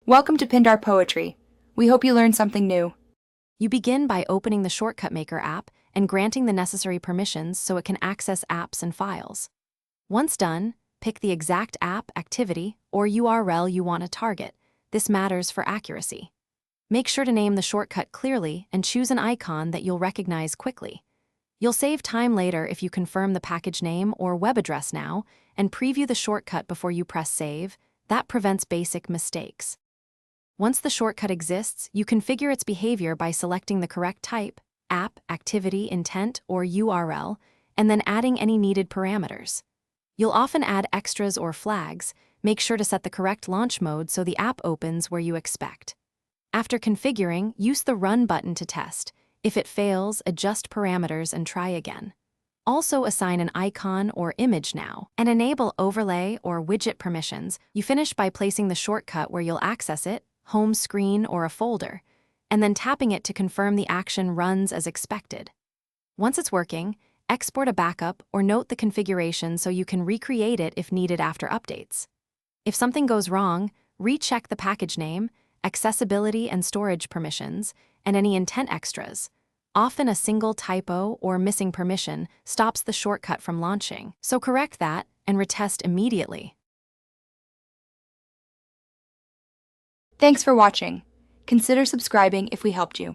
Welcome to Pindar Poetry. We hope you learned something new. You begin by opening the Shortcut Maker app and granting the necessary permissions so it can access apps and files. Once done, pick the exact app, activity, or URL you want to target. This matters for accuracy. Make sure to name the shortcut clearly and choose an icon that you'll recognize quickly. You'll save time later if you confirm the package name or web address now and preview the shortcut before you press save. That prevents basic mistakes. Once the shortcut exists, you configure its behavior by selecting the correct type, app, activity, intent, or URL, and then adding any needed parameters. You'll often add extras or flags. Make sure to set the correct launch mode so the app opens where you expect. After configuring, use the Run button to test. If it fails, adjust parameters and try again. Also assign an icon or image now, and enable overlay or widget permissions. You finish by placing the shortcut where you'll access it, home screen or a folder, and then tapping it to confirm the action runs as expected. Once it's working, export a backup or note the configuration so you can recreate it if needed after updates. If something goes wrong, recheck the package name, accessibility and storage permissions, and any intent extras. Often a single typo or missing permission stops the shortcut from launching, so correct that and retest immediately. Thanks for watching. Consider subscribing if we helped you.